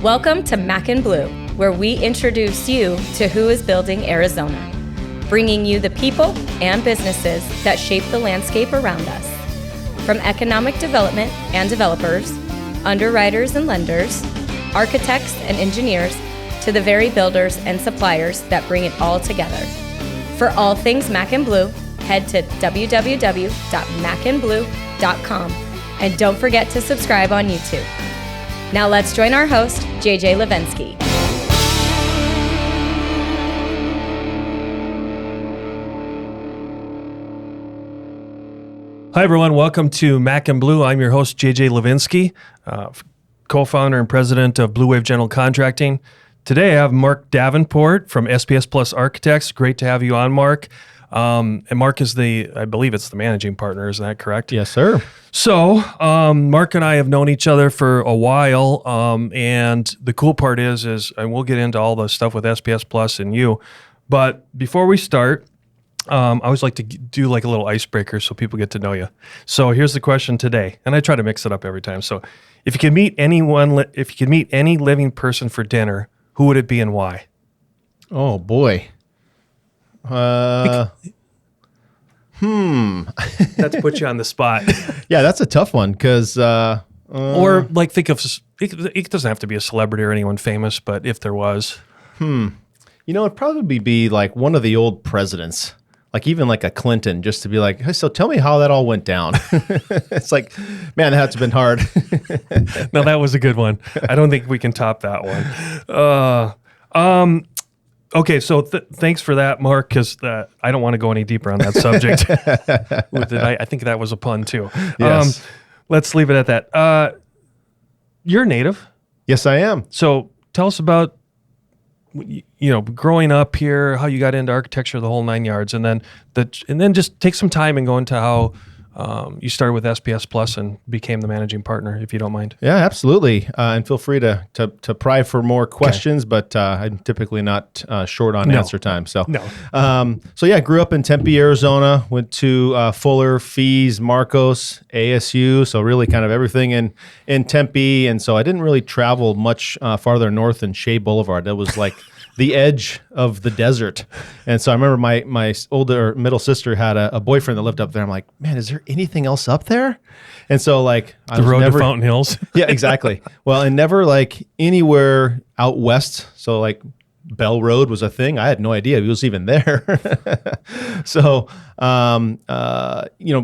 Welcome to Mac and Bleu, where we introduce you to who is building Arizona, bringing you the people and businesses that shape the landscape around us. From economic development and developers, underwriters and lenders, architects and engineers, to the very builders and suppliers that bring it all together. For all things Mac and Bleu, head to www.macandbleu.com and don't forget to subscribe on YouTube. Now let's join our host, JJ Levinsky. Hi, everyone. Welcome to Mac and Bleu. I'm your host, JJ Levinsky, co-founder and president of Blue Wave General Contracting. Today, I have Mark Davenport from SPS Architects. Great to have you on, Mark. And Mark is I believe it's the managing partner. Is that correct? Yes, sir. So, Mark and I have known each other for a while. And the cool part is, and we'll get into all the stuff with SPS Plus and you. But before we start, I always like to do like a little icebreaker so people get to know you. So here's the question today, and I try to mix it up every time. So if you could meet any living person for dinner, who would it be and why? Oh boy. Not to put you on the spot. Yeah, that's a tough one because or like think of it doesn't have to be a celebrity or anyone famous, but if there was, it'd probably be like one of the old presidents. Like even like a Clinton, just to be like, hey, so tell me how that all went down. It's like, man, that's been hard. No, that was a good one. I don't think we can top that one. Okay, so thanks for that, Mark, because I don't want to go any deeper on that subject. I think that was a pun too. Yes. Let's leave it at that. You're native. Yes, I am. So tell us about growing up here, how you got into architecture, the whole nine yards, and then just take some time and go into how you started with SPS Plus and became the managing partner, if you don't mind. Yeah, absolutely. And feel free to pry for more questions, okay. But I'm typically not short on answer time. So, grew up in Tempe, Arizona, went to Fuller, Fees, Marcos, ASU. So really kind of everything in Tempe. And so I didn't really travel much farther north than Shea Boulevard. That was like the edge of the desert. And so I remember my older middle sister had a boyfriend that lived up there. I'm like, man, is there anything else up there? And so like the road to Fountain Hills. Yeah, exactly. Well, and never like anywhere out west. So like Bell Road was a thing. I had no idea he was even there. So,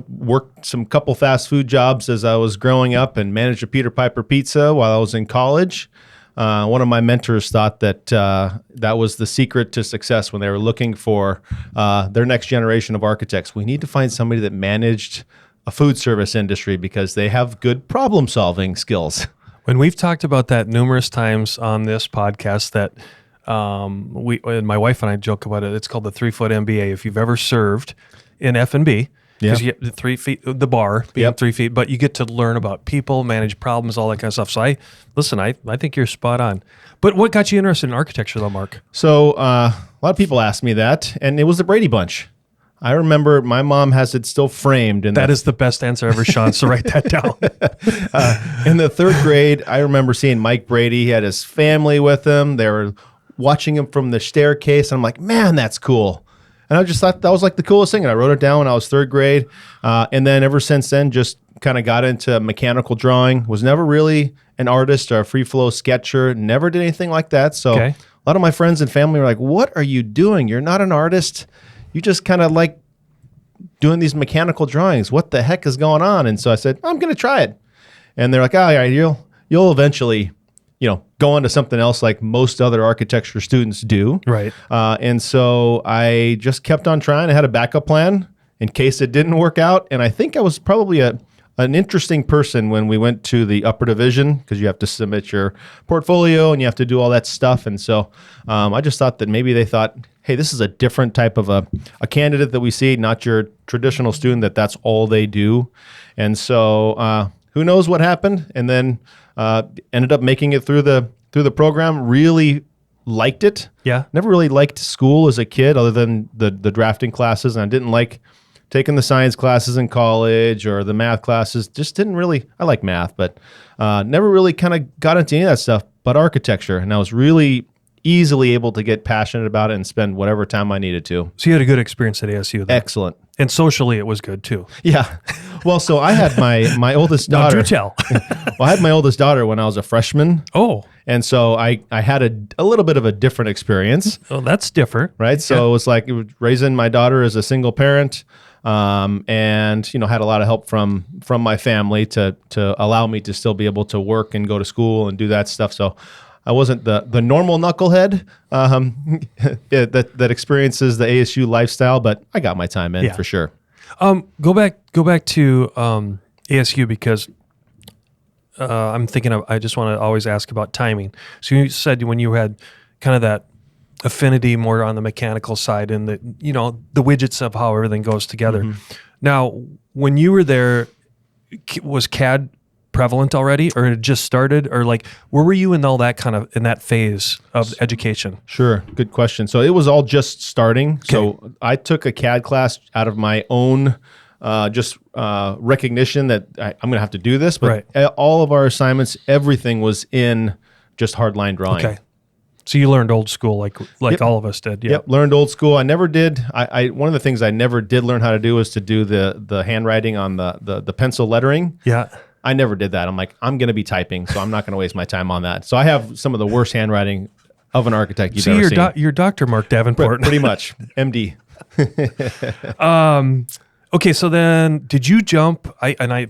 worked some couple fast food jobs as I was growing up and managed a Peter Piper Pizza while I was in college. One of my mentors thought that that was the secret to success when they were looking for their next generation of architects. We need to find somebody that managed a food service industry because they have good problem-solving skills. When we've talked about that numerous times on this podcast, that my wife and I joke about it. It's called the 3-foot MBA. If you've ever served in F&B, because you get 3 feet, the bar being 3 feet, but you get to learn about people, manage problems, all that kind of stuff. So I think you're spot on. But what got you interested in architecture though, Mark? So a lot of people ask me that, and it was the Brady Bunch. I remember my mom has it still framed. That is the best answer ever, Sean, so write that down. In the third grade, I remember seeing Mike Brady. He had his family with him. They were watching him from the staircase. And I'm like, man, that's cool. And I just thought that was like the coolest thing. And I wrote it down when I was third grade. And then ever since then, just kind of got into mechanical drawing. Was never really an artist or a free flow sketcher. Never did anything like that. So a lot of my friends and family were like, what are you doing? You're not an artist. You just kind of like doing these mechanical drawings. What the heck is going on? And so I said, I'm going to try it. And they're like, oh, yeah, you'll eventually go on to something else like most other architecture students do. Right. And so I just kept on trying. I had a backup plan in case it didn't work out. And I think I was probably an interesting person when we went to the upper division because you have to submit your portfolio and you have to do all that stuff. And so I just thought that maybe they thought, hey, this is a different type of a candidate that we see, not your traditional student that's all they do. And so who knows what happened? And then ended up making it through the program. Really liked it. Yeah. Never really liked school as a kid, other than the drafting classes, and I didn't like taking the science classes in college or the math classes. Just didn't really. I like math, but never really kind of got into any of that stuff. but architecture. And I was really easily able to get passionate about it and spend whatever time I needed to. So you had a good experience at ASU then. Excellent. And socially it was good too. Yeah. Well, so I had my oldest daughter. Now, do tell. Well, I had my oldest daughter when I was a freshman. Oh. And so I had a little bit of a different experience. Oh, that's different. Right. So it was like raising my daughter as a single parent. And had a lot of help from my family to allow me to still be able to work and go to school and do that stuff. So I wasn't the normal knucklehead that experiences the ASU lifestyle, but I got my time in for sure. Go back to ASU because I'm thinking I just want to always ask about timing. So you said when you had kind of that affinity more on the mechanical side and the widgets of how everything goes together. Mm-hmm. Now, when you were there, was CAD prevalent already, or it just started, or like where were you in all that kind of in that phase of education? Sure, good question. So it was all just starting. Okay. So I took a CAD class out of my own recognition that I'm going to have to do this, but all of our assignments, everything was in just hardline drawing. Okay. So you learned old school like yep. all of us did. Yep, learned old school. I never did. One of the things I never did learn how to do was to do the handwriting on the pencil lettering. Yeah. I never did that. I'm like, I'm going to be typing, so I'm not going to waste my time on that. So I have some of the worst handwriting of an architect you've ever seen. You're Dr. Mark Davenport. Pretty much. MD. Okay, so then did you jump,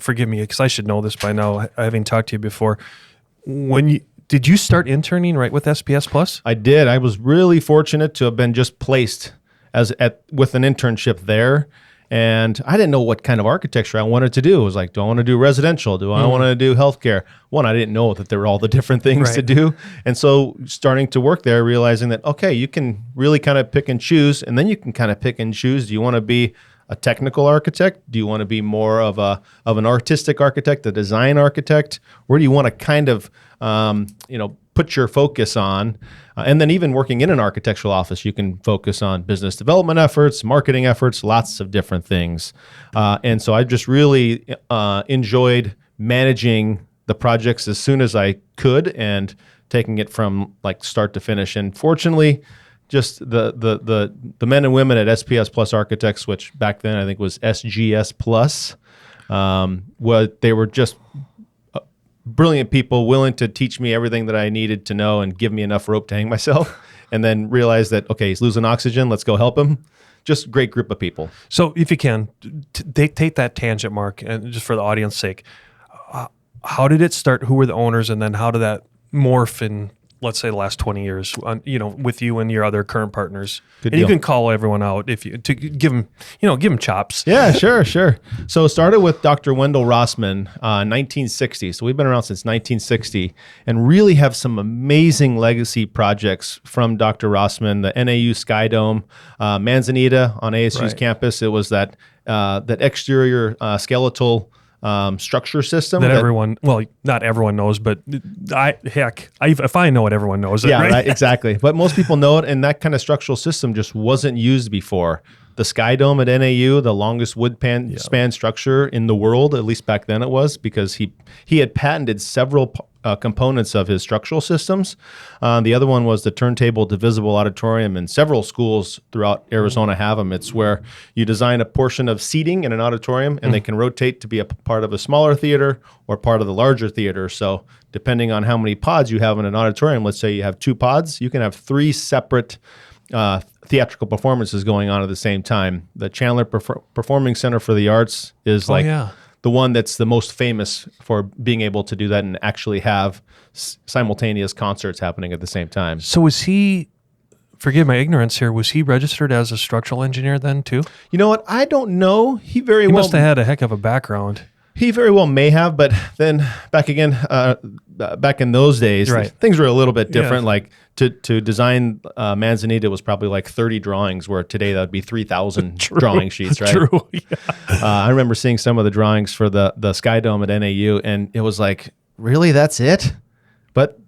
forgive me because I should know this by now, having talked to you before. Did you start interning right with SPS Plus? I did. I was really fortunate to have been just placed with an internship there. And I didn't know what kind of architecture I wanted to do. It was like, do I want to do residential? Do I want to do healthcare? One, I didn't know that there were all the different things to do. And so starting to work there, realizing that, okay, you can really kind of pick and choose. And then you can kind of pick and choose. Do you want to be a technical architect? Do you want to be more of an artistic architect, a design architect? Where do you want to kind of, put your focus on? And then even working in an architectural office, you can focus on business development efforts, marketing efforts, lots of different things. And so I just really enjoyed managing the projects as soon as I could and taking it from like start to finish. And fortunately, just the men and women at SPS Plus Architects, which back then I think was SGS Plus, they were just brilliant people willing to teach me everything that I needed to know and give me enough rope to hang myself, and then realize that, okay, he's losing oxygen, let's go help him. Just a great group of people. So if you can, take that tangent, Mark, and just for the audience's sake, how did it start? Who were the owners? And then how did that morph in, let's say, the last 20 years, with you and your other current partners? Good and deal. You can call everyone out to give them chops. Yeah, sure. So it started with Dr. Wendell Rossman, 1960. So we've been around since 1960 and really have some amazing legacy projects from Dr. Rossman, the NAU Sky Dome, Manzanita on ASU's campus. It was that exterior skeletal structure system that everyone, not everyone knows, but if I know it, everyone knows it. Yeah, right? Exactly. But most people know it, and that kind of structural system just wasn't used before. The Sky Dome at NAU, the longest wood span structure in the world, at least back then it was, because he had patented several components of his structural systems. The other one was the turntable divisible auditorium, and several schools throughout Arizona have them. It's where you design a portion of seating in an auditorium, and they can rotate to be a part of a smaller theater or part of the larger theater. So depending on how many pods you have in an auditorium, let's say you have 2 pods, you can have 3 separate theatrical performances going on at the same time. The Chandler Performing Center for the Arts is the one that's the most famous for being able to do that and actually have simultaneous concerts happening at the same time. So was he, forgive my ignorance here, was he registered as a structural engineer then too? You know what? I don't know. He must have had a heck of a background. He very well may have, but then back in those days, things were a little bit different. Yeah. Like to design Manzanita was probably like 30 drawings, where today that would be 3,000 drawing sheets, right? True. Yeah. I remember seeing some of the drawings for the Sky Dome at NAU, and it was like, really, that's it? But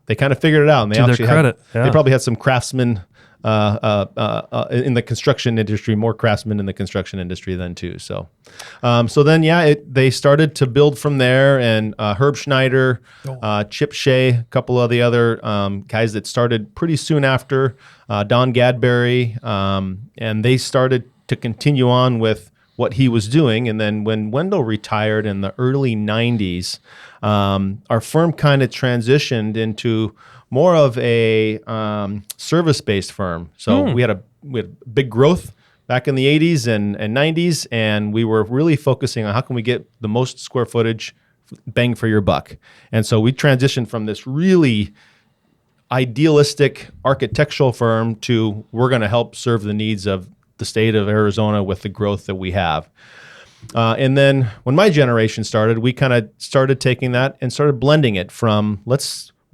they kind of figured it out, and they to their credit, they probably had some craftsmen in the construction industry, more craftsmen in the construction industry then too. So, so then, they started to build from there, and Herb Schneider, Chip Shea, a couple of the other guys that started pretty soon after, Don Gadberry, and they started to continue on with what he was doing. And then when Wendell retired in the early 90s, our firm kind of transitioned into more of a service-based firm. So we had big growth back in the 80s and 90s, and we were really focusing on how can we get the most square footage bang for your buck. And so we transitioned from this really idealistic architectural firm to we're going to help serve the needs of the state of Arizona with the growth that we have. And then when my generation started, we kind of started taking that and started blending it from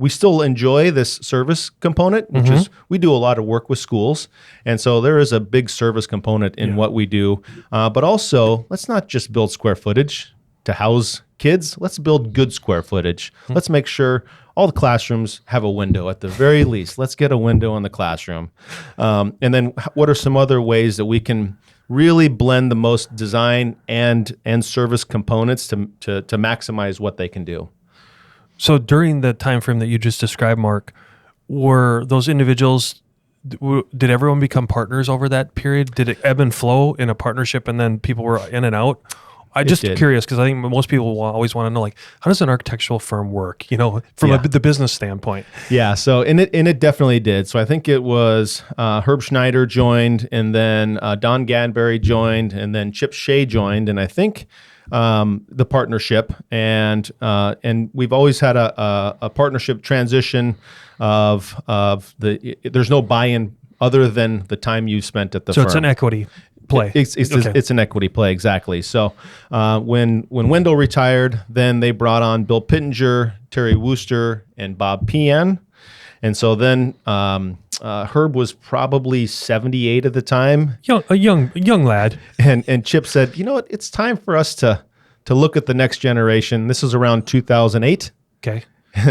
we still enjoy this service component, which is we do a lot of work with schools. And so there is a big service component in what we do. But also, let's not just build square footage to house kids. Let's build good square footage. Let's make sure all the classrooms have a window at the very least. Let's get a window in the classroom. And then what are some other ways that we can really blend the most design and service components to maximize what they can do? So during the time frame that you just described, Mark, were those individuals, did everyone become partners over that period? Did it ebb and flow in a partnership and then people were in and out? I'm just curious because I think most people will always want to know, like, how does an architectural firm work, from the business standpoint? Yeah, so and it definitely did. So I think it was Herb Schneider joined, and then Don Gadberry joined, and then Chip Shea joined, and I think the partnership, and we've always had a partnership transition of there's no buy-in other than the time you spent at the firm. So it's an equity play. It's an equity play, exactly. So when Wendell retired, then they brought on Bill Pittenger, Terry Wooster, and Bob Pian. And so then Herb was probably 78 at the time. A young lad. And Chip said, you know what, it's time for us to look at the next generation. This is around 2008. Okay.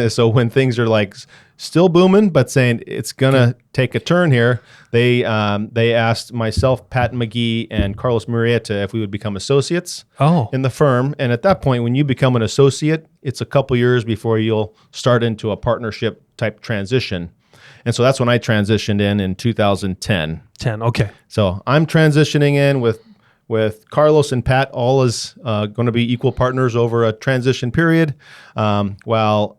So when things are like still booming, but saying it's gonna take a turn here, they asked myself, Pat McGee, and Carlos Murrieta if we would become associates in the firm. And at that point, when you become an associate, it's a couple years before you'll start into a partnership type transition. And so that's when I transitioned in 2010. Okay. So I'm transitioning in with Carlos and Pat, all is going to be equal partners over a transition period, while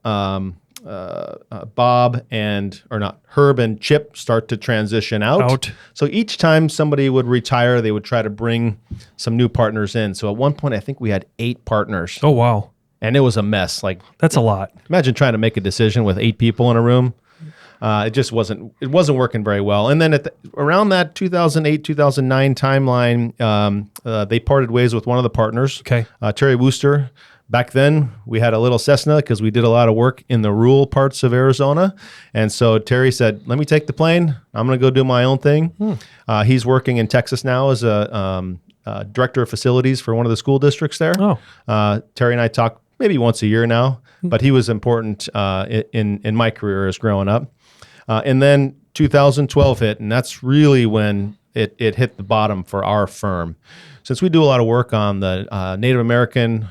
Herb and Chip start to transition out. So each time somebody would retire, they would try to bring some new partners in. So at one point, I think we had 8 partners. Oh, wow. And it was a mess. Like, that's a lot. Imagine trying to make a decision with 8 people in a room. It just wasn't working very well. And then around that 2008, 2009 timeline, they parted ways with one of the partners, Terry Wooster. Back then, we had a little Cessna because we did a lot of work in the rural parts of Arizona. And so Terry said, let me take the plane. I'm going to go do my own thing. He's working in Texas now as a director of facilities for one of the school districts there. Terry and I talk maybe once a year now, but he was important in my career as growing up. And then 2012 hit, and that's really when it hit the bottom for our firm. Since we do a lot of work on the Native American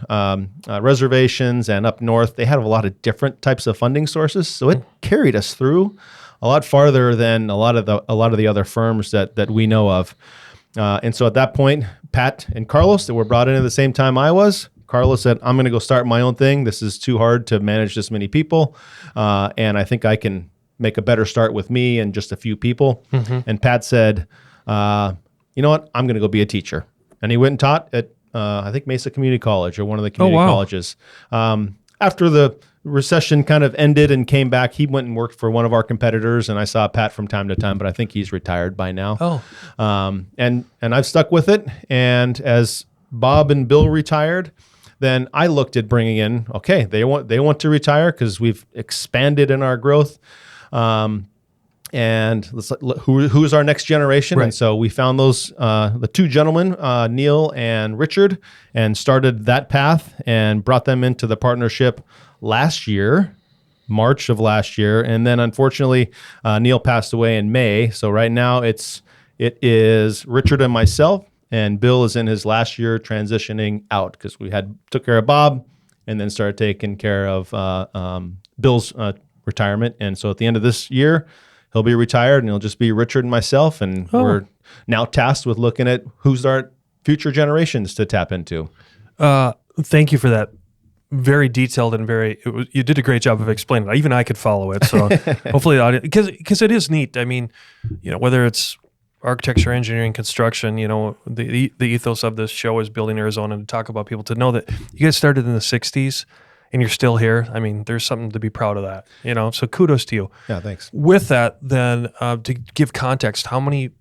reservations and up north, they had a lot of different types of funding sources. So it carried us through a lot farther than a lot of the other firms that we know of. And so at that point, Pat and Carlos, that were brought in at the same time I was, Carlos said, I'm going to go start my own thing. This is too hard to manage this many people. And I think I can make a better start with me and just a few people. And Pat said, you know what? I'm going to go be a teacher. And he went and taught at, I think, Mesa Community College or one of the community colleges. After the recession kind of ended and came back, he went and worked for one of our competitors, and I saw Pat from time to time, but I think he's retired by now. And I've stuck with it. And as Bob and Bill retired, then I looked at bringing in, okay, they want to retire because we've expanded in our growth. And let's who's our next generation? Right. And so we found those the 2 gentlemen, Neil and Richard, and started that path and brought them into the partnership last year. March of last year. And then unfortunately, Neil passed away in May. So right now it is Richard and myself, and Bill is in his last year transitioning out because we took care of Bob and then started taking care of Bill's retirement. And so at the end of this year, he'll be retired and it'll just be Richard and myself. And we're now tasked with looking at who's our future generations to tap into. Thank you for that. Very detailed and you did a great job of explaining it. Even I could follow it. So hopefully the audience, because it is neat. I mean, whether it's architecture, engineering, construction, the ethos of this show is building Arizona, to talk about people, to know that you guys started in the 60s and you're still here. I mean, there's something to be proud of that, so kudos to you. Yeah, thanks. With that, then, to give context, how many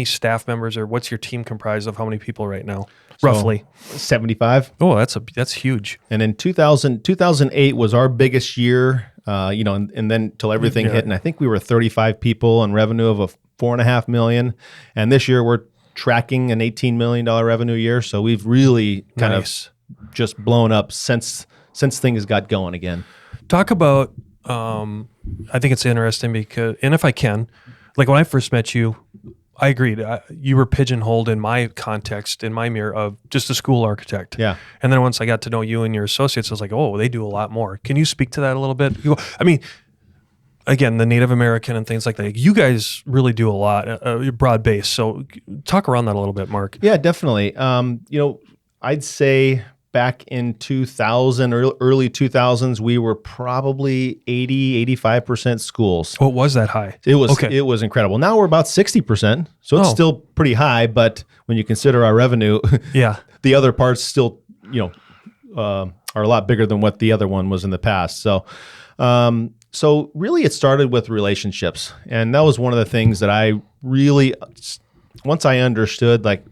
staff members, or what's your team comprised of? How many people right now, roughly? 75. Oh, that's huge. And in 2008 was our biggest year, and then till everything hit. And I think we were 35 people and revenue of $4.5 million. And this year we're tracking an $18 million revenue year. So we've really kind of just blown up since things got going again. Talk about, I think it's interesting because, and if I can, like when I first met you, I agreed. You were pigeonholed in my context, in my mirror, of just a school architect. Yeah. And then once I got to know you and your associates, I was like, oh, they do a lot more. Can you speak to that a little bit? I mean, again, the Native American and things like that. You guys really do a lot, broad base. So talk around that a little bit, Mark. Yeah, definitely. I'd say back in 2000, early 2000s, we were probably 85% schools. What was that high? It was incredible. Now we're about 60%. So it's still pretty high, but when you consider our revenue, the other parts still, are a lot bigger than what the other one was in the past. So really it started with relationships. And that was one of the things that I really, once I understood, like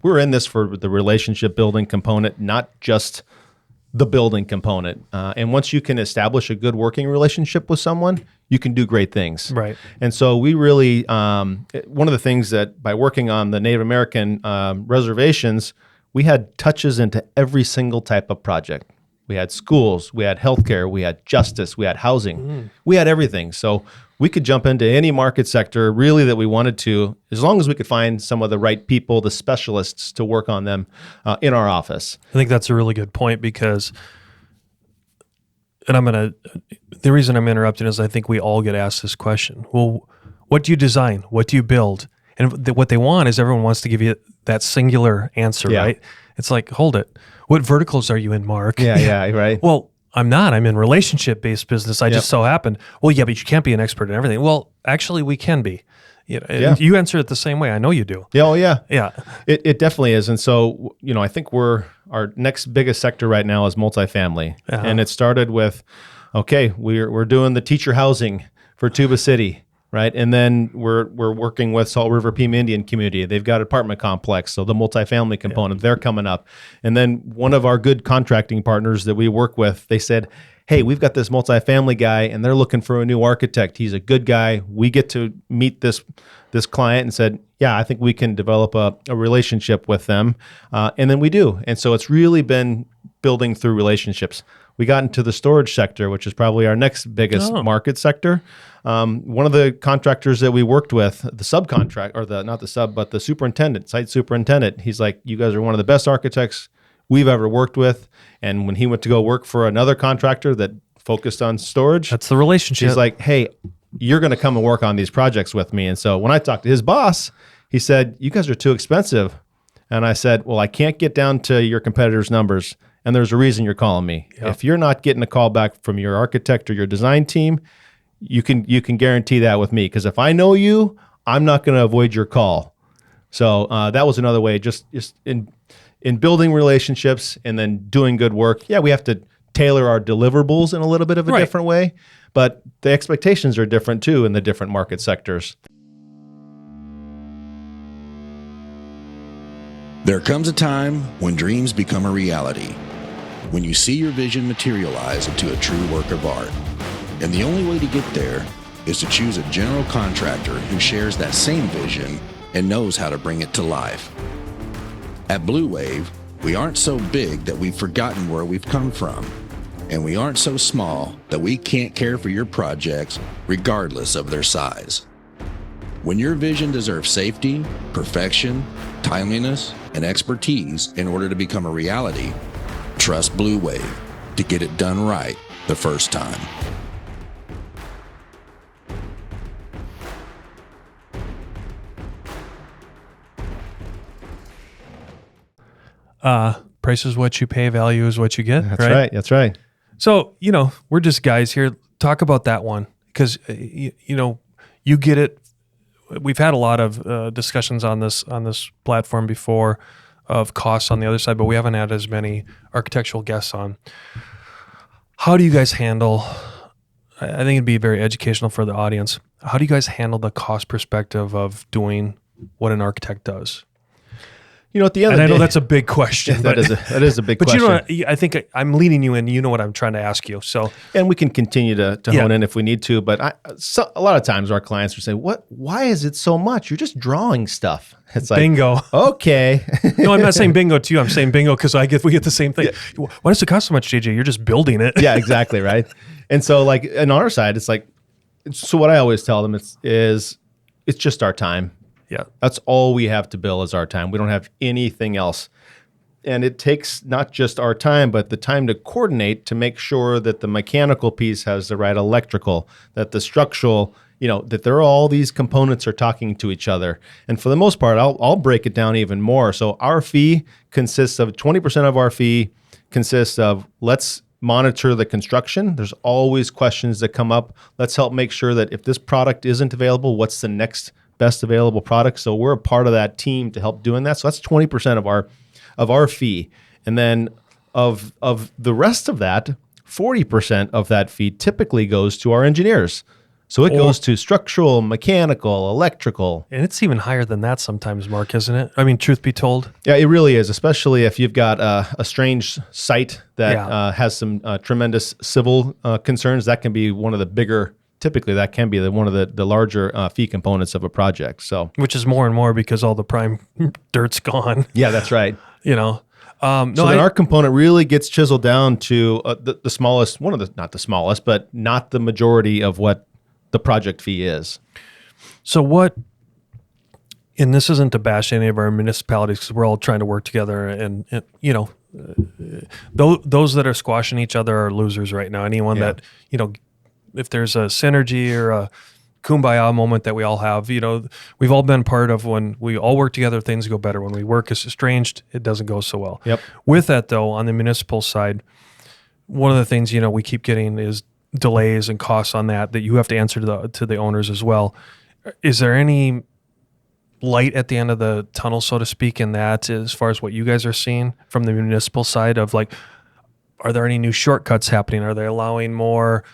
we're in this for the relationship building component, not just the building component. And once you can establish a good working relationship with someone, you can do great things. Right. And so we really, one of the things that by working on the Native American reservations, we had touches into every single type of project. We had schools, we had healthcare, we had justice, we had housing, we had everything. So we could jump into any market sector really that we wanted to, as long as we could find some of the right people, the specialists to work on them in our office. I think that's a really good point because, and the reason I'm interrupting is I think we all get asked this question. Well, what do you design? What do you build? And what they want is everyone wants to give you that singular answer, right? It's like, hold it. What verticals are you in, Mark? Yeah, right. Well, I'm not. I'm in relationship-based business. I just so happen. Well, yeah, but you can't be an expert in everything. Well, actually, we can be. You answer it the same way. I know you do. Yeah, oh, yeah. Yeah. It definitely is. And so, I think our next biggest sector right now is multifamily. And it started with, we're doing the teacher housing for Tuba City. Right. And then we're working with Salt River Pima Indian community. They've got an apartment complex. So the multifamily component, they're coming up. And then one of our good contracting partners that we work with, they said, hey, we've got this multifamily guy and they're looking for a new architect. He's a good guy. We get to meet this client, and said, yeah, I think we can develop a relationship with them. And then we do. And so it's really been building through relationships. We got into the storage sector, which is probably our next biggest market sector. One of the contractors that we worked with, the superintendent, site superintendent, he's like, you guys are one of the best architects we've ever worked with. And when he went to go work for another contractor that focused on storage, that's the relationship. He's like, hey, you're going to come and work on these projects with me. And so when I talked to his boss, he said, you guys are too expensive. And I said, well, I can't get down to your competitors' numbers. And there's a reason you're calling me. Yep. If you're not getting a call back from your architect or your design team, you can guarantee that with me. Because if I know you, I'm not going to avoid your call. So that was another way, just in building relationships and then doing good work. Yeah, we have to tailor our deliverables in a little bit of a different way, but the expectations are different too in the different market sectors. There comes a time when dreams become a reality, when you see your vision materialize into a true work of art. And the only way to get there is to choose a general contractor who shares that same vision and knows how to bring it to life. At Blue Wave, we aren't so big that we've forgotten where we've come from. and we aren't so small that we can't care for your projects regardless of their size. When your vision deserves safety, perfection, timeliness, and expertise in order to become a reality, trust Blue Wave to get it done right the first time. Price is what you pay, value is what you get. That's right. That's right. So, we're just guys here. Talk about that one because, you get it. We've had a lot of discussions on this platform before of costs on the other side, but we haven't had as many architectural guests on. How do you guys handle, I think it'd be very educational for the audience. How do you guys handle the cost perspective of doing what an architect does? At the end and of the I know day, that's a big question. that is a big but question. I think I'm leading you in. You know what I'm trying to ask you. So, and we can continue to hone in if we need to. But a lot of times our clients will say, why is it so much? You're just drawing stuff. It's like, bingo. Okay. No, I'm not saying bingo to you. I'm saying bingo because we get the same thing. Yeah. Why does it cost so much, JJ? You're just building it. Yeah, exactly. Right. And so like on our side, it's like, so what I always tell them is it's just our time. Yeah. That's all we have to bill is our time. We don't have anything else. And it takes not just our time, but the time to coordinate to make sure that the mechanical piece has the right electrical, that the structural, that there are all these components are talking to each other. And for the most part, I'll break it down even more. So our fee consists of 20% of our fee consists of let's monitor the construction. There's always questions that come up. Let's help make sure that if this product isn't available, what's the next best available product. So we're a part of that team to help doing that. So that's 20% of our fee. And then of the rest of that, 40% of that fee typically goes to our engineers. So it goes to structural, mechanical, electrical. And it's even higher than that sometimes, Mark, isn't it? I mean, truth be told. Yeah, it really is, especially if you've got a strange site that has some tremendous civil concerns. That can be one of the bigger. Typically, that can be one of the larger fee components of a project. So, which is more and more because all the prime dirt's gone. Yeah, that's right. So then our component really gets chiseled down to the smallest, not the smallest, but not the majority of what the project fee is. So what? And this isn't to bash any of our municipalities because we're all trying to work together, and those that are squashing each other are losers right now. Anyone that if there's a synergy or a kumbaya moment that we all have, we've all been part of when we all work together, things go better. When we work as estranged, it doesn't go so well. Yep. With that though, on the municipal side, one of the things, we keep getting is delays and costs on that you have to answer to the owners as well. Is there any light at the end of the tunnel, so to speak, in that as far as what you guys are seeing from the municipal side of like, are there any new shortcuts happening? Are they allowing more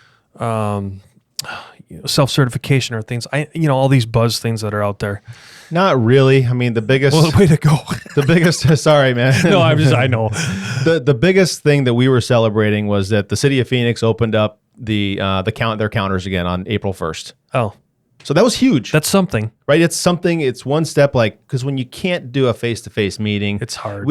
self-certification or things? All these buzz things that are out there. Not really. I mean, the biggest. Well, way to go. The biggest. Sorry, man. No, I know. The biggest thing that we were celebrating was that the city of Phoenix opened up their counters again on April 1st. Oh, so that was huge. that's something. Right. It's something. It's one step, because when you can't do a face-to-face meeting, It's hard.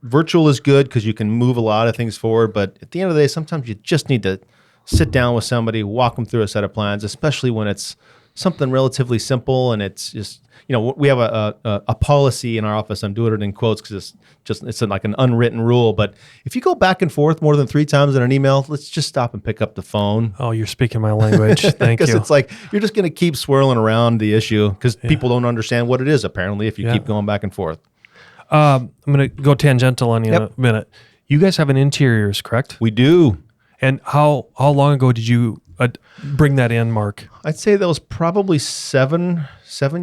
Virtual is good because you can move a lot of things forward. But at the end of the day, sometimes you just need to sit down with somebody, walk them through a set of plans, especially when it's something relatively simple and it's just, we have a policy in our office. I'm doing it in quotes because it's like an unwritten rule. But if you go back and forth more than 3 times in an email, let's just stop and pick up the phone. Oh, you're speaking my language. Thank you. Because it's like you're just going to keep swirling around the issue because people don't understand what it is, apparently, if you keep going back and forth. I'm going to go tangential on you in a minute. You guys have an interiors, correct? We do. And how long ago did you bring that in, Mark? I'd say that was probably 7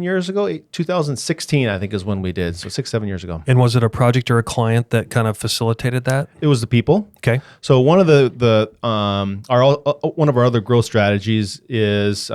years ago. 2016, I think, is when we did. So 6-7 years ago. And was it a project or a client that kind of facilitated that? It was the people. Okay. So one of one of our other growth strategies is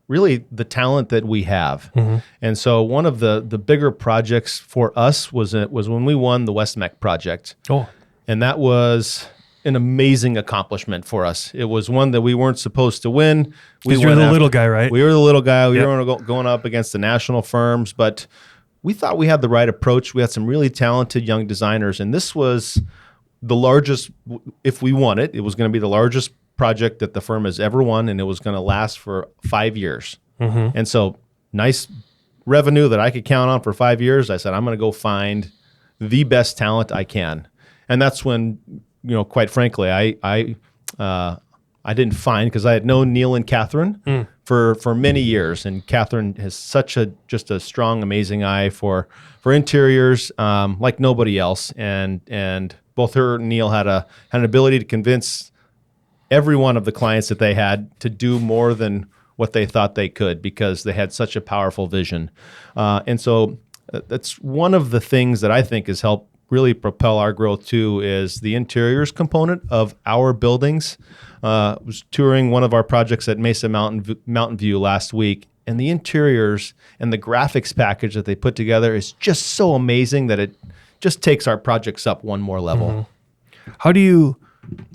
really the talent that we have. Mm-hmm. And so one of the bigger projects for us was when we won the West Mech project. Oh. And that was an amazing accomplishment for us. It was one that we weren't supposed to win. Because you're the little guy, right? We were the little guy. We were going up against the national firms, but we thought we had the right approach. We had some really talented young designers, and this was the largest, if we won it, it was going to be the largest project that the firm has ever won, and it was going to last for 5 years. And so nice revenue that I could count on for 5 years. I said, I'm going to go find the best talent I can. And that's when, quite frankly, I didn't find, because I had known Neil and Catherine for many years, and Catherine has just a strong, amazing eye for interiors, like nobody else. And both her and Neil had an ability to convince every one of the clients that they had to do more than what they thought they could, because they had such a powerful vision. And so that's one of the things that I think has helped really propel our growth too, is the interiors component of our buildings. I was touring one of our projects at Mesa Mountain View last week, and the interiors and the graphics package that they put together is just so amazing that it just takes our projects up one more level. How do you,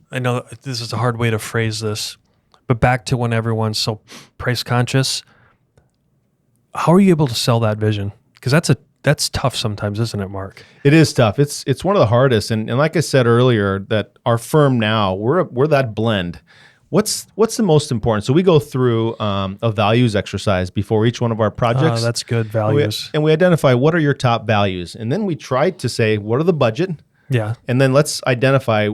I know this is a hard way to phrase this, but back to when everyone's so price conscious, how are you able to sell that vision? Because that's tough sometimes, isn't it, Mark? It is tough. It's one of the hardest. And like I said earlier, that our firm now, we're that blend. What's the most important? So we go through a values exercise before each one of our projects. Oh, that's good, values. And we identify what are your top values. And then we try to say, what are the budget? Yeah. And then let's identify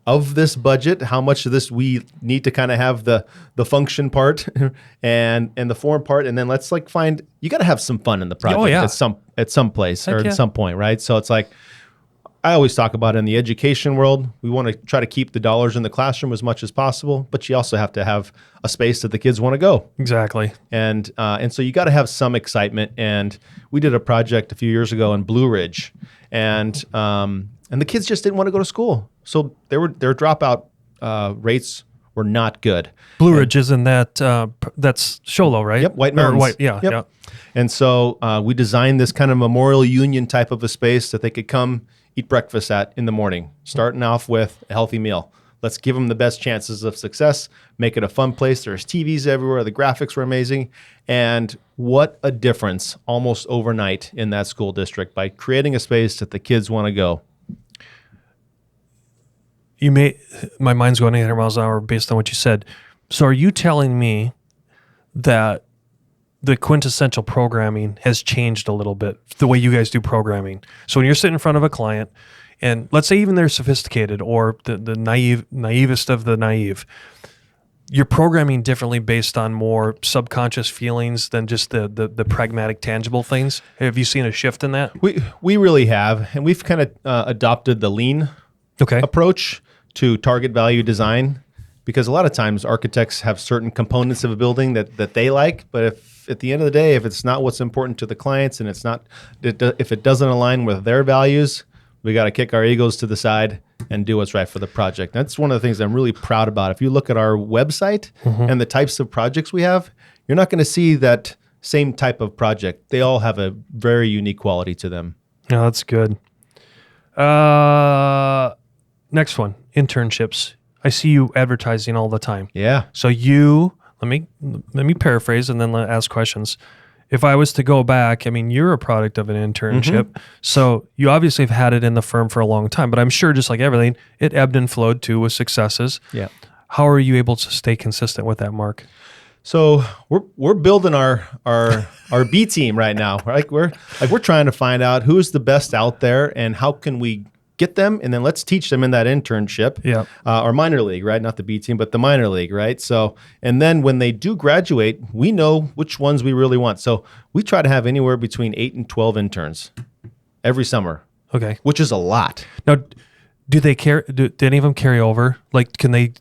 of this budget, how much of this we need to kind of have the function part and the form part, and then let's find, you got to have some fun in the project at some place or at some point, right? So it's like, I always talk about in the education world, we want to try to keep the dollars in the classroom as much as possible, but you also have to have a space that the kids want to go. Exactly. And so you got to have some excitement. And we did a project a few years ago in Blue Ridge, and the kids just didn't want to go to school. So their dropout rates were not good. Blue Ridge isn't that, that's Sholo, right? Yep, White Mountains. Yeah. And so we designed this kind of memorial union type of a space that they could come eat breakfast at in the morning, starting off with a healthy meal. Let's give them the best chances of success, make it a fun place. There's TVs everywhere. The graphics were amazing. And what a difference almost overnight in that school district by creating a space that the kids want to go. My mind's going 800 miles an hour based on what you said. So are you telling me that the quintessential programming has changed a little bit, the way you guys do programming? So when you're sitting in front of a client, and let's say even they're sophisticated or the naivest of the naive, you're programming differently based on more subconscious feelings than just the pragmatic, tangible things. Have you seen a shift in that? We really have, and we've kind of adopted the lean approach to target value design, because a lot of times architects have certain components of a building that they like, but if at the end of the day, if it's not what's important to the clients and if it doesn't align with their values, we got to kick our egos to the side and do what's right for the project. That's one of the things I'm really proud about. If you look at our website and the types of projects we have, you're not going to see that same type of project. They all have a very unique quality to them. Yeah, that's good. Next one, internships. I see you advertising all the time. Yeah. So let me paraphrase and then ask questions. If I was to go back, I mean, you're a product of an internship. So you obviously have had it in the firm for a long time, but I'm sure just like everything, it ebbed and flowed too with successes. Yeah. How are you able to stay consistent with that, Mark? So we're building our B team right now. We're trying to find out who's the best out there and how can we get them, and then let's teach them in that internship, or minor league, right? Not the B team, but the minor league, right? So, and then when they do graduate, we know which ones we really want. So we try to have anywhere between 8 and 12 interns every summer. Okay. Which is a lot. Now, do any of them carry over? Like, can they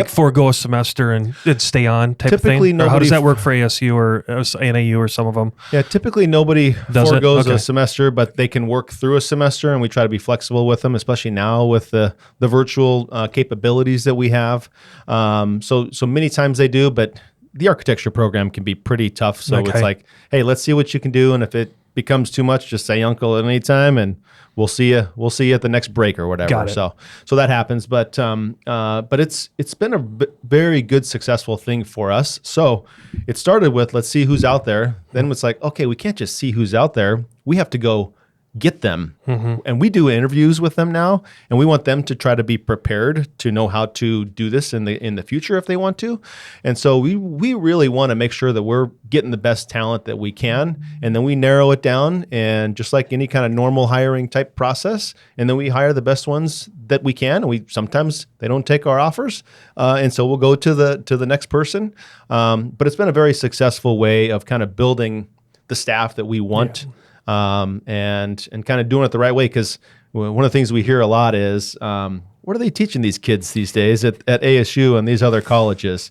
forego a semester and stay on type typically of thing? Or how does that work for ASU or NAU or some of them? Yeah, typically nobody forgoes a semester, but they can work through a semester, and we try to be flexible with them, especially now with the virtual capabilities that we have. So many times they do, but the architecture program can be pretty tough. So it's like, hey, let's see what you can do, and if it becomes too much, just say uncle at any time, and we'll see you at the next break or whatever. Got it. So that happens, but it's been a very good, successful thing for us. So it started with, let's see who's out there. Then it's like, okay, we can't just see who's out there. We have to go get them. And we do interviews with them now, and we want them to try to be prepared to know how to do this in the future if they want to. And so we really want to make sure that we're getting the best talent that we can, and then we narrow it down, and just like any kind of normal hiring type process, and then we hire the best ones that we can. And we sometimes they don't take our offers, and so we'll go to the next person. But it's been a very successful way of kind of building the staff that we want. And kind of doing it the right way, because one of the things we hear a lot is, what are they teaching these kids these days at ASU and these other colleges?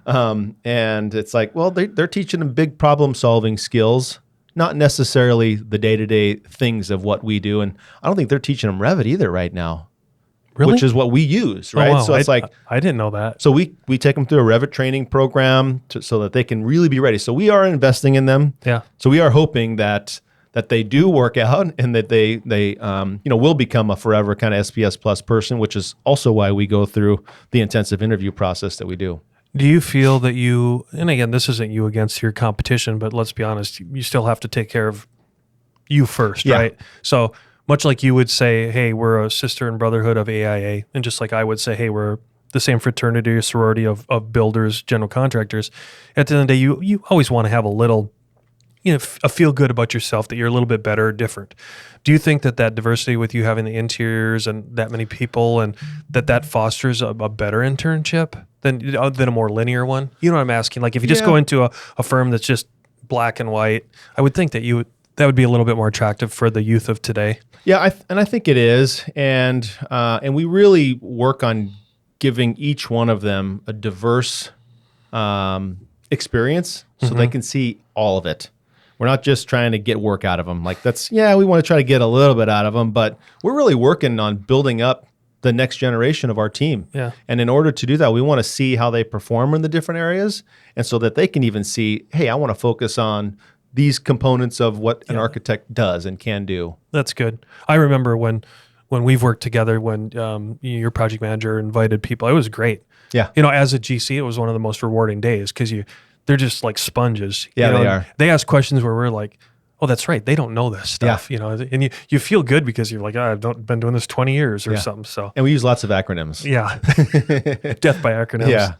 And it's like, well, they're teaching them big problem solving skills, not necessarily the day-to-day things of what we do. And I don't think they're teaching them Revit either right now. Really? Which is what we use, right? Oh, wow. So it's I didn't know that. So we take them through a Revit training program so that they can really be ready. So we are investing in them. Yeah. So we are hoping that they do work out, and that they will become a forever kind of SPS Plus person, which is also why we go through the intensive interview process that we do. Do you feel that you, and again, this isn't you against your competition, but let's be honest, you still have to take care of you first, right? So much like you would say, hey, we're a sister and brotherhood of AIA, and just like I would say, hey, we're the same fraternity or sorority of builders, general contractors, at the end of the day, you always want to have a little, a feel good about yourself that you're a little bit better or different. Do you think that diversity with you having the interiors and that many people, and that fosters a better internship than a more linear one? You know what I'm asking? Like if you just go into a firm that's just black and white, I would think that that would be a little bit more attractive for the youth of today. Yeah, I think it is, and we really work on giving each one of them a diverse experience so they can see all of it. We're not just trying to get work out of them. Like we want to try to get a little bit out of them, but we're really working on building up the next generation of our team. Yeah. And in order to do that, we want to see how they perform in the different areas, and so that they can even see, hey, I want to focus on these components of what an architect does and can do. That's good. I remember when we've worked together, when your project manager invited people, it was great. Yeah. As a GC, it was one of the most rewarding days, because they're just like sponges. Yeah, they are. They ask questions where we're like, oh, that's right, they don't know this stuff. And you feel good because you're like, I've been doing this 20 years or something. So, and we use lots of acronyms. Yeah. Death by acronyms. Yeah.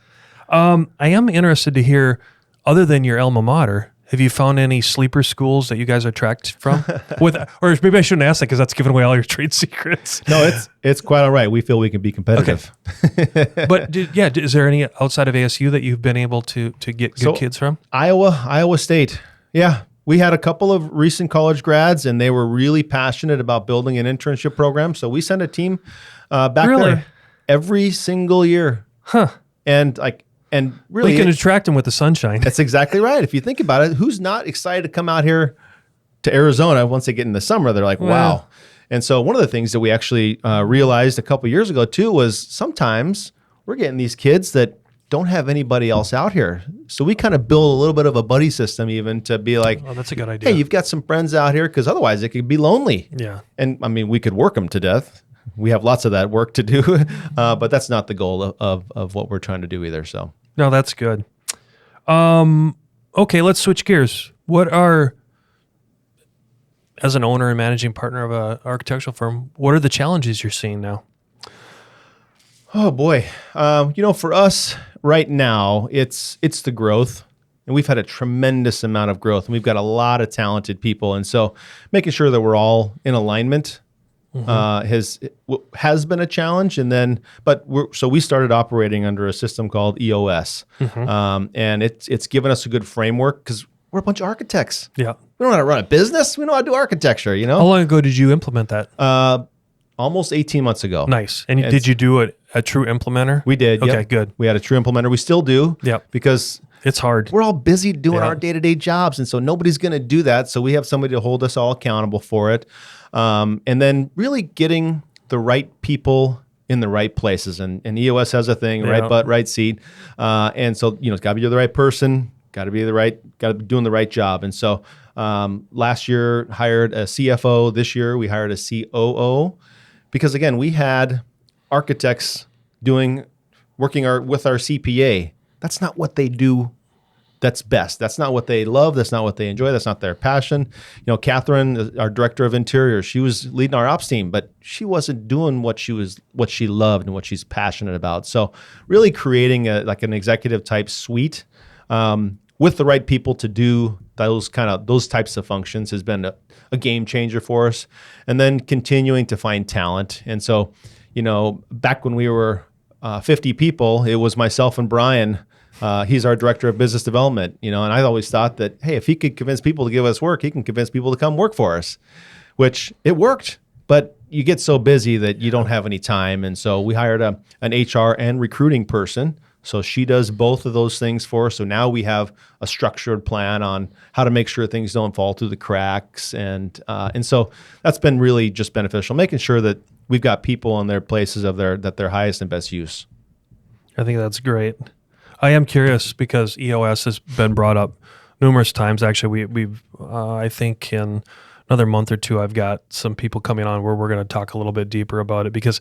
I am interested to hear, other than your alma mater, have you found any sleeper schools that you guys are tracked from? Or maybe I shouldn't ask that, because that's giving away all your trade secrets. No, it's quite all right. We feel we can be competitive. Okay. But is there any outside of ASU that you've been able to get good kids from? Iowa State. Yeah. We had a couple of recent college grads, and they were really passionate about building an internship program. So we sent a team back there every single year. Huh. And really, you can attract them with the sunshine. That's exactly right. If you think about it, who's not excited to come out here to Arizona once they get in the summer? They're like, wow. And so one of the things that we actually realized a couple of years ago too was sometimes we're getting these kids that don't have anybody else out here. So we kind of build a little bit of a buddy system even to be like, oh, that's a good idea. Hey, you've got some friends out here, because otherwise it could be lonely. Yeah. And I mean, we could work them to death. We have lots of that work to do, but that's not the goal of what we're trying to do either. So. No, that's good. Okay, let's switch gears. As an owner and managing partner of an architectural firm, what are the challenges you're seeing now? Oh boy, for us right now, it's the growth, and we've had a tremendous amount of growth, and we've got a lot of talented people, and so making sure that we're all in alignment has been a challenge. And then, so we started operating under a system called EOS, and it's given us a good framework, because we're a bunch of architects. Yeah, we don't know how to run a business. We know how to do architecture. How long ago did you implement that? Almost 18 months ago. Nice. And did you do a true implementer? We did. Okay, yep. Good. We had a true implementer. We still do. Yeah, because it's hard. We're all busy doing our day-to-day jobs, and so nobody's going to do that. So we have somebody to hold us all accountable for it. And then really getting the right people in the right places. And EOS has a thing, right butt, right seat. And so, it's got to be the right person, got to be doing the right job. And so last year hired a CFO. This year we hired a COO, because again, we had architects working with our CPA. That's not what they do that's best. That's not what they love. That's not what they enjoy. That's not their passion. Catherine, our director of interior, she was leading our ops team, but she wasn't doing what she loved and what she's passionate about. So really creating an executive type suite with the right people to do those types of functions has been a game changer for us. And then continuing to find talent. And so, back when we were 50 people, it was myself and Brian. He's our director of business development, and I always thought that, hey, if he could convince people to give us work, he can convince people to come work for us, which it worked. But you get so busy that you don't have any time. And so we hired an HR and recruiting person. So she does both of those things for us. So now we have a structured plan on how to make sure things don't fall through the cracks. And so that's been really just beneficial, making sure that we've got people in their places of their highest and best use. I think that's great. I am curious because EOS has been brought up numerous times. Actually, we've I think in another month or two, I've got some people coming on where we're going to talk a little bit deeper about it, because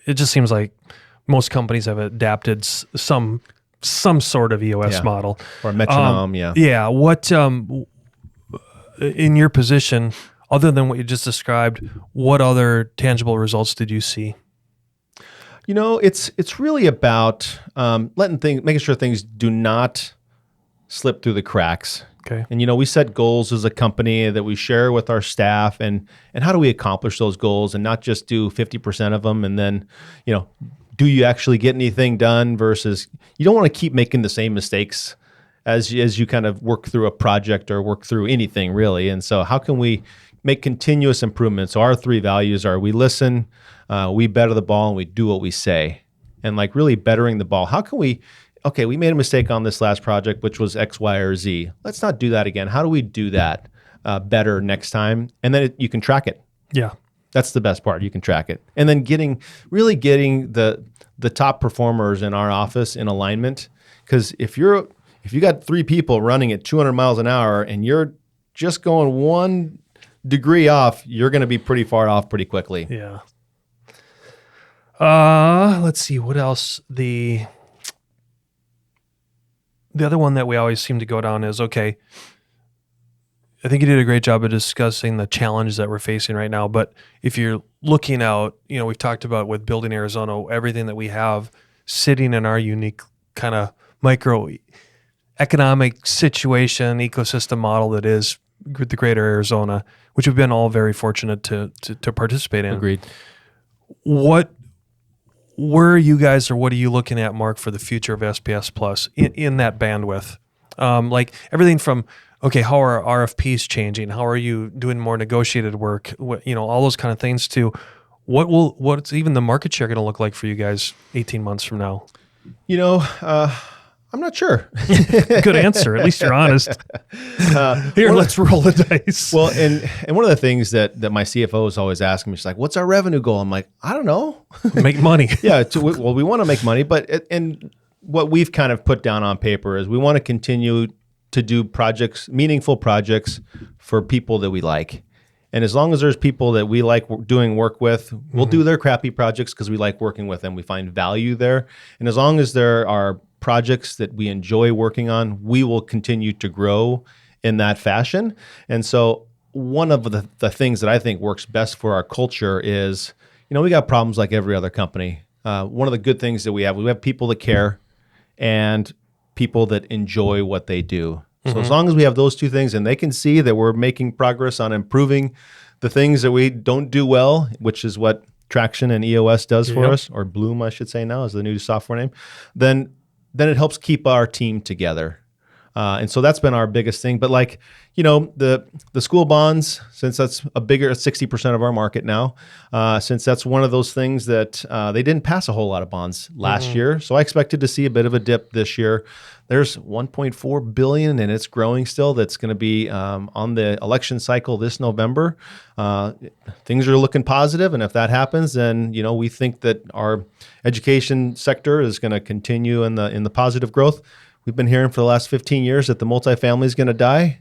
it just seems like most companies have adapted some sort of EOS model or metronome. Yeah. What in your position, other than what you just described, what other tangible results did you see? It's really about making sure things do not slip through the cracks. Okay. And we set goals as a company that we share with our staff, and how do we accomplish those goals and not just do 50% of them, and then do you actually get anything done, versus you don't want to keep making the same mistakes as you kind of work through a project or work through anything really. And so how can we make continuous improvements? So our 3 values are: we listen, we better the ball, and we do what we say. And really bettering the ball. How can we made a mistake on this last project, which was X, Y, or Z. Let's not do that again. How do we do that better next time? And then you can track it. Yeah. That's the best part. You can track it. And then getting the top performers in our office in alignment. Because if you got 3 people running at 200 miles an hour and you're just going 1 degree off, you're going to be pretty far off pretty quickly. Yeah. Let's see what else. The other one that we always seem to go down is, okay, I think you did a great job of discussing the challenge that we're facing right now. But if you're looking out, we've talked about with building Arizona, everything that we have sitting in our unique kind of micro economic situation, ecosystem model that is the greater Arizona, which we've been all very fortunate to participate in. Agreed. Where are you guys, or what are you looking at, Mark, for the future of SPS Plus in that bandwidth? Like everything from, okay, how are RFPs changing? How are you doing more negotiated work? All those kind of things, to what's even the market share going to look like for you guys 18 months from now? I'm not sure. Good answer. At least you're honest. Here, let's roll the dice. Well, and one of the things that my CFO is always asking me, she's like, what's our revenue goal? I'm like, I don't know. Make money. Yeah. We want to make money, but and what we've kind of put down on paper is we want to continue to do projects, meaningful projects for people that we like. And as long as there's people that we like doing work with, we'll do their crappy projects because we like working with them. We find value there. And as long as there are projects that we enjoy working on, we will continue to grow in that fashion. And so one of the things that I think works best for our culture is, we got problems like every other company. One of the good things that we have people that care and people that enjoy what they do. So as long as we have those 2 things and they can see that we're making progress on improving the things that we don't do well, which is what Traction and EOS does for us, or Bloom, I should say now is the new software name, then it helps keep our team together. And so that's been our biggest thing. But the school bonds, since that's a bigger 60% of our market now, since that's one of those things that they didn't pass a whole lot of bonds last year. So I expected to see a bit of a dip this year. There's $1.4 billion, and it's growing still. That's going to be on the election cycle this November. Things are looking positive, and if that happens, then we think that our education sector is going to continue in the positive growth. We've been hearing for the last 15 years that the multifamily is going to die.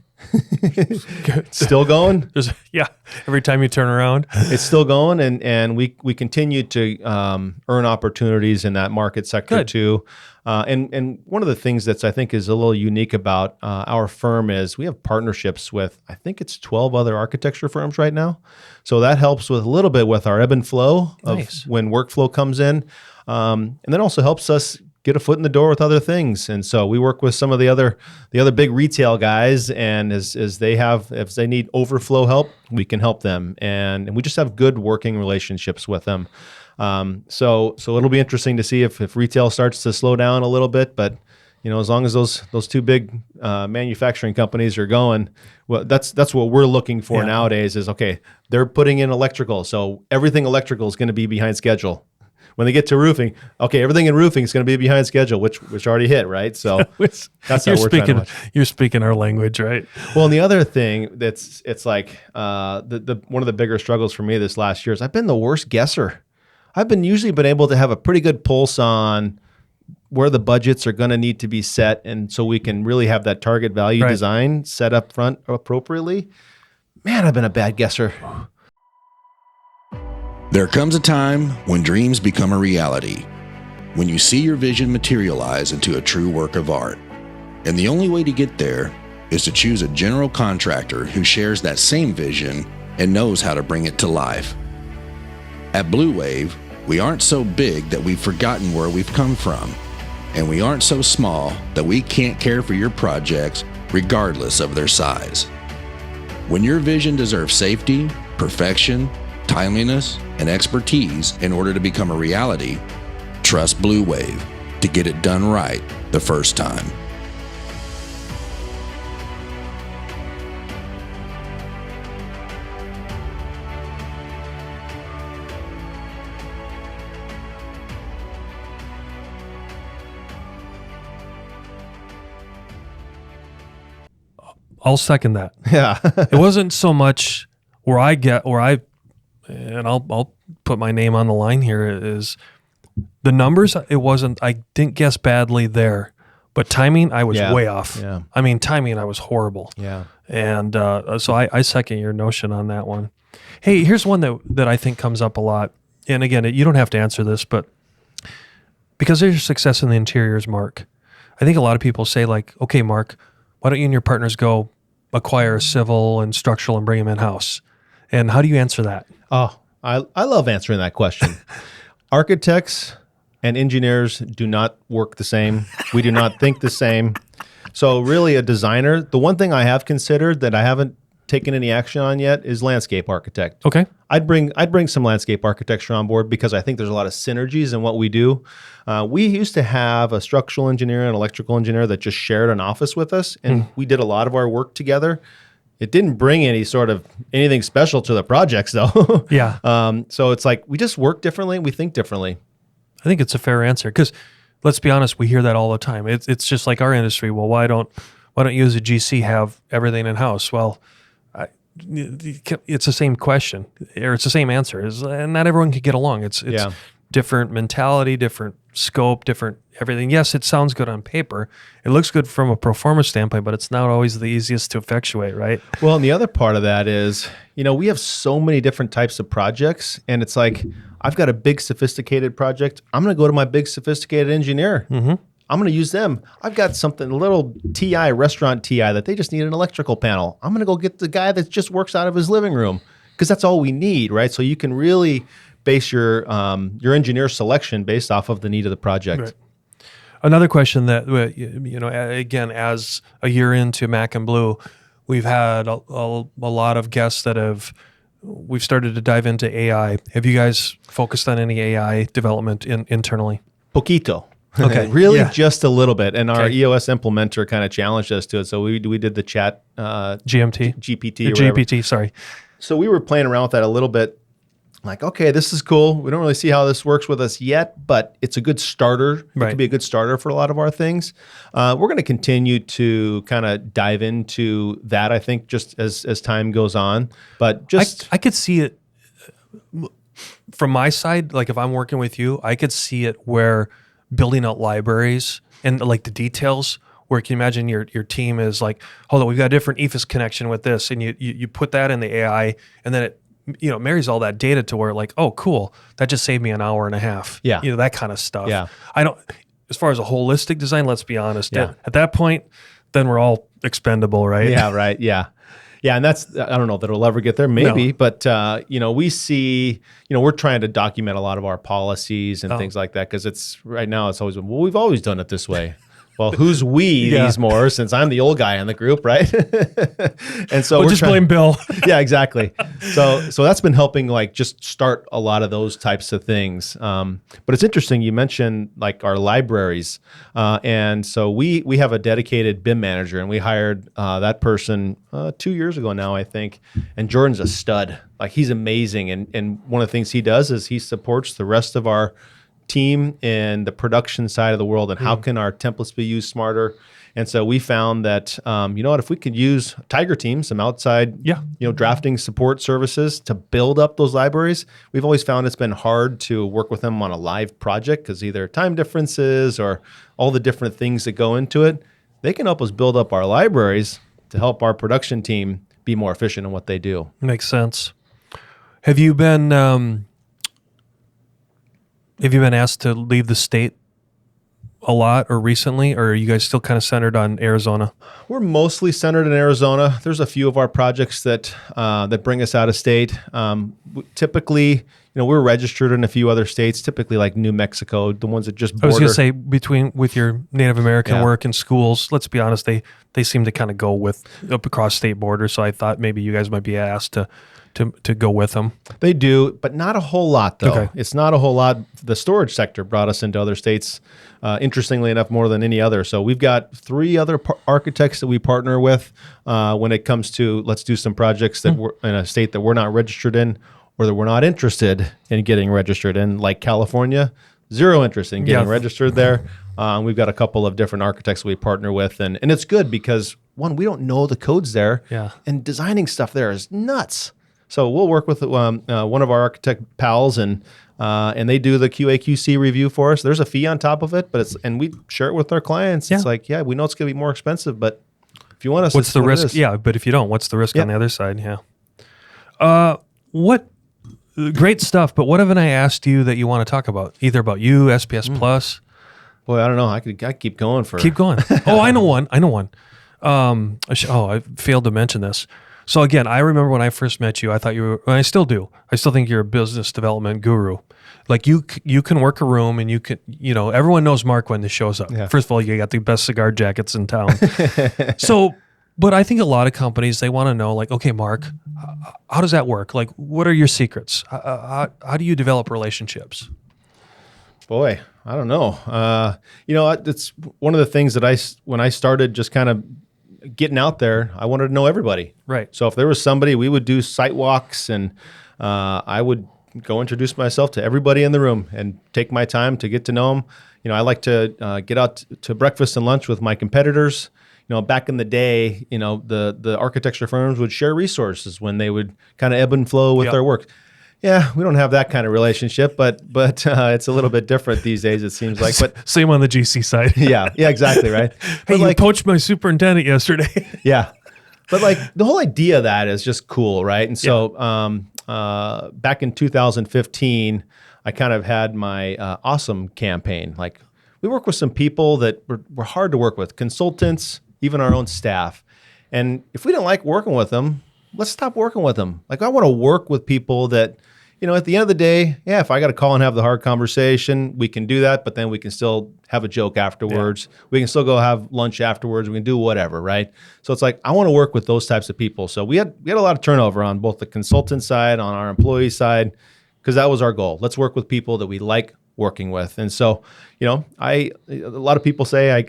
Still going. Every time you turn around, it's still going, and we continue to earn opportunities in that market sector too. And one of the things that's I think is a little unique about our firm is we have partnerships with, I think it's 12 other architecture firms right now. So that helps with a little bit with our ebb and flow of when workflow comes in. And then also helps us get a foot in the door with other things. And so we work with some of the other big retail guys, and as if they need overflow help, we can help them. And we just have good working relationships with them. So it'll be interesting to see if retail starts to slow down a little bit, but as long as those two big manufacturing companies are going, well, that's what we're looking for nowadays is, okay, they're putting in electrical. So everything electrical is going to be behind schedule. When they get to roofing, okay, everything in roofing is going to be behind schedule, which already hit, right? So that's how we're trying to watch. You're speaking our language, right? Well, and the other thing it's like the one of the bigger struggles for me this last year is I've been the worst guesser. I've usually been able to have a pretty good pulse on where the budgets are going to need to be set, and so we can really have that target value design set up front appropriately. Man, I've been a bad guesser. There comes a time when dreams become a reality, when you see your vision materialize into a true work of art. And the only way to get there is to choose a general contractor who shares that same vision and knows how to bring it to life. At Blue Wave, we aren't so big that we've forgotten where we've come from, and we aren't so small that we can't care for your projects regardless of their size. When your vision deserves safety, perfection, timeliness, and expertise in order to become a reality, trust Blue Wave to get it done right the first time. I'll second that. Yeah. It wasn't so much and I'll put my name on the line here, is the numbers. I didn't guess badly there, but timing, I was way off. Yeah. I mean, timing, I was horrible. Yeah. And so I second your notion on that one. Hey, here's one that I think comes up a lot. And again, you don't have to answer this, but because of your success in the interiors, Mark, I think a lot of people say like, okay, Mark, why don't you and your partners go acquire a civil and structural and bring them in-house? And how do you answer that? Oh, I love answering that question. Architects and engineers do not work the same. We do not think the same. So really a designer, the one thing I have considered that I haven't taken any action on yet is landscape architect. Okay. I'd bring some landscape architecture on board because I think there's a lot of synergies in what we do. We used to have a structural engineer and electrical engineer that just shared an office with us, and we did a lot of our work together. It didn't bring anything special to the projects though. Yeah. So it's like we just work differently. We think differently. I think it's a fair answer because let's be honest, we hear that all the time. It's just like our industry. Well, why don't you as a GC have everything in house? Well, it's the same question, or it's the same answer. And not everyone can get along. It's different mentality, different scope, different everything. Yes, it sounds good on paper. It looks good from a pro forma standpoint, but it's not always the easiest to effectuate, right? Well, and the other part of that is, we have so many different types of projects, and it's like, I've got a big sophisticated project. I'm going to go to my big sophisticated engineer. Mm-hmm. I'm going to use them. I've got something, a little TI, restaurant TI, that they just need an electrical panel. I'm going to go get the guy that just works out of his living room because that's all we need, right? So you can really base your engineer selection based off of the need of the project. Right. Another question that, again, as a year into Mac and Blue, we've had a lot of guests that we've started to dive into AI. Have you guys focused on any AI development internally? Poquito. Okay. Really just a little bit. And our EOS implementer kind of challenged us to it. So we did the chat. GPT, sorry. So we were playing around with that a little bit. Like, okay, this is cool. We don't really see how this works with us yet, but it's a good starter. It could be a good starter for a lot of our things. We're going to continue to kind of dive into that, I think, just as time goes on. But just... I could see it from my side. Like if I'm working with you, I could see it where building out libraries and like the details where you can imagine your team is like, hold on, we've got a different EFIS connection with this. And you put that in the AI and then it marries all that data to where like, oh, cool, that just saved me an hour and a half. Yeah. That kind of stuff. Yeah. as far as a holistic design, let's be honest. Yeah. At that point, then we're all expendable, right? Yeah, right. Yeah. Yeah, and that's, I don't know that it'll ever get there, maybe, but, we see, we're trying to document a lot of our policies and things like that, because right now it's always been, well, we've always done it this way. Well, who's we these more, since I'm the old guy in the group, right? And so we'll just blame Bill. Yeah, exactly. So that's been helping, like, just start a lot of those types of things. But it's interesting, you mentioned like our libraries, and so we have a dedicated BIM manager, and we hired that person 2 years ago now, I think. And Jordan's a stud. Like, he's amazing, and one of the things he does is he supports the rest of our team in the production side of the world, and how can our templates be used smarter. And so we found that, if we could use Tiger Team, some outside, drafting support services to build up those libraries, we've always found it's been hard to work with them on a live project because either time differences or all the different things that go into it. They can help us build up our libraries to help our production team be more efficient in what they do. Makes sense. Have you been asked to leave the state a lot or recently, or are you guys still kind of centered on Arizona? We're mostly centered in Arizona. There's a few of our projects that bring us out of state. Typically, we're registered in a few other states, typically like New Mexico, the ones that just border. I was going to say, with your Native American work in schools, let's be honest, they seem to kind of go up across state borders, so I thought maybe you guys might be asked to go with them. They do, but not a whole lot, though. Okay. It's not a whole lot. The storage sector brought us into other states, interestingly enough, more than any other. So we've got 3 other architects that we partner with when it comes to, let's do some projects that we're in a state that we're not registered in, or that we're not interested in getting registered in, like California. Zero interest in getting registered there. We've got a couple of different architects we partner with, and it's good because, one, we don't know the codes there, and designing stuff there is nuts. So we'll work with one of our architect pals, and they do the QA/QC review for us. There's a fee on top of it, and we share it with our clients. It's like, we know it's going to be more expensive, but if you want us, what's the risk? Yeah, but if you don't, what's the risk on the other side? Yeah. What great stuff. But what haven't I asked you that you want to talk about? Either about you, SPS Plus. Boy, I don't know. I could keep going for. Keep going. Oh, I know one. I failed to mention this. So again, I remember when I first met you, I thought you were, and I still do. I still think you're a business development guru. Like you can work a room, and you can, everyone knows Mark when this shows up. Yeah. First of all, you got the best cigar jackets in town. But I think a lot of companies, they want to know, like, okay, Mark, how does that work? Like, what are your secrets? How do you develop relationships? Boy, I don't know. It's one of the things that when I started just kind of getting out there, I wanted to know everybody. Right. So if there was somebody, we would do site walks, and I would go introduce myself to everybody in the room and take my time to get to know them. I like to get out to breakfast and lunch with my competitors. Back in the day, the architecture firms would share resources when they would kind of ebb and flow with their work. Yeah, we don't have that kind of relationship, but it's a little bit different these days, it seems like. But same on the GC side. yeah, exactly, right. Hey, you poached my superintendent yesterday. Yeah, but like the whole idea of that is just cool, right? And so back in 2015, I kind of had my awesome campaign. Like, we work with some people that were hard to work with, consultants, even our own staff. And if we didn't like working with them, let's stop working with them. Like, I want to work with people that, at the end of the day, if I got to call and have the hard conversation, we can do that, but then we can still have a joke afterwards. Yeah. We can still go have lunch afterwards. We can do whatever, right? So it's like, I want to work with those types of people. So we had a lot of turnover on both the consultant side, on our employee side, because that was our goal. Let's work with people that we like working with. And so, a lot of people say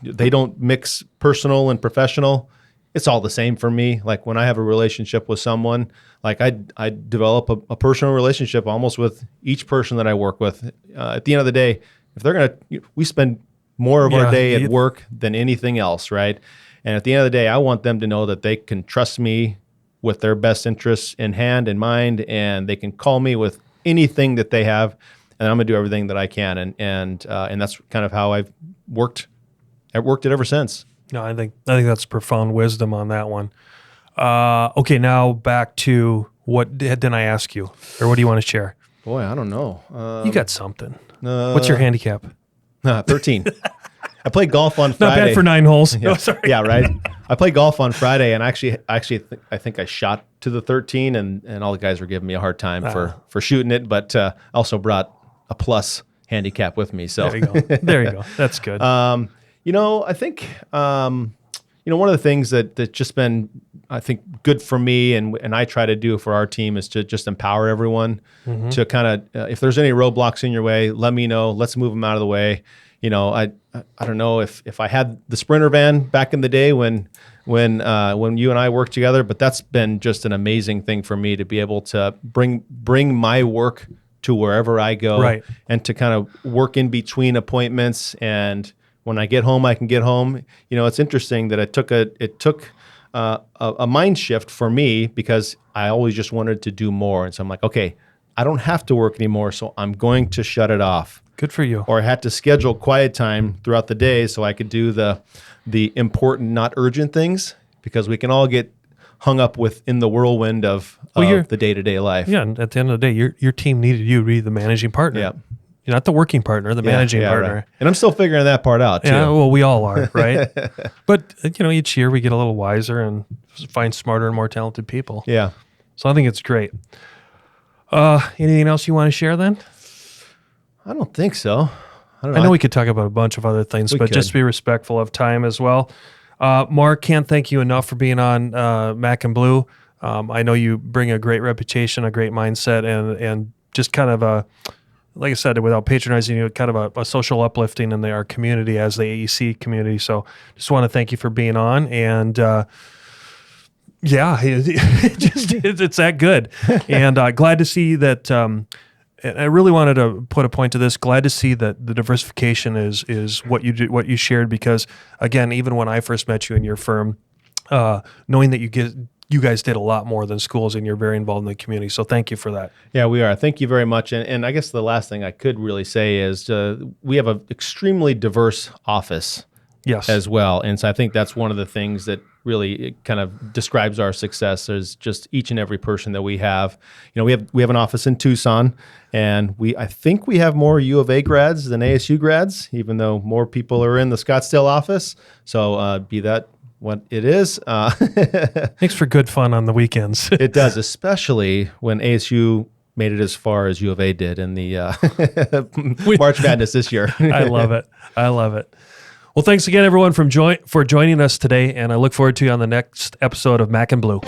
they don't mix personal and professional. It's all the same for me. Like, when I have a relationship with someone, like I develop a personal relationship almost with each person that I work with. At the end of the day, if we spend more of our day at work than anything else, right? And at the end of the day, I want them to know that they can trust me with their best interests in hand and mind, and they can call me with anything that they have, and I'm gonna do everything that I can. And that's kind of how I've worked it ever since. No, I think that's profound wisdom on that one. Okay, now back to what didn't I ask you, or what do you want to share? Boy, I don't know. You got something. What's your handicap? 13. I played golf on Not Friday. bad for 9 holes. Yeah, Oh, sorry. yeah, right. I played golf on Friday, and I think I shot to the 13, and all the guys were giving me a hard time for shooting it, but also brought a plus handicap with me. So There you go. There you go. That's good. I think one of the things that's just been, I think, good for me and I try to do for our team is to just empower everyone to kind of, if there's any roadblocks in your way, let me know. Let's move them out of the way. I don't know if I had the Sprinter van back in the day when you and I worked together, but that's been just an amazing thing for me to be able to bring my work to wherever I go, Right. and to kind of work in between appointments. And when I get home, I can get home. It's interesting that it took a mind shift for me, because I always just wanted to do more. And so I'm like, okay, I don't have to work anymore, so I'm going to shut it off. Good for you. Or I had to schedule quiet time throughout the day so I could do the important, not urgent things, because we can all get hung up in the whirlwind of the day-to-day life. Yeah, and at the end of the day, your team needed you to be the managing partner. Yeah. You're not the working partner, the managing partner. Right. And I'm still figuring that part out, too. Yeah, well, we all are, right? But, each year we get a little wiser and find smarter and more talented people. Yeah. So I think it's great. Anything else you want to share then? I don't think so. I know we could talk about a bunch of other things, but just be respectful of time as well. Mark, can't thank you enough for being on Mac and Blue. I know you bring a great reputation, a great mindset, and just kind of like I said, without patronizing you, kind of a social uplifting in our community as the AEC community. So just want to thank you for being on. And it's that good. And glad to see that. And I really wanted to put a point to this. Glad to see that the diversification is what you do, what you shared. Because again, even when I first met you in your firm, knowing that you guys did a lot more than schools and you're very involved in the community. So thank you for that. Yeah, we are. Thank you very much. And I guess the last thing I could really say is we have an extremely diverse office. Yes. As well. And so I think that's one of the things that really kind of describes our success, is just each and every person that we have. We have an office in Tucson, and I think we have more U of A grads than ASU grads, even though more people are in the Scottsdale office. So be that what it is. Makes for good fun on the weekends. It does, especially when ASU made it as far as U of A did in the March Madness this year. I love it. I love it. Well, thanks again, everyone, for joining us today, and I look forward to you on the next episode of Mac and Blue.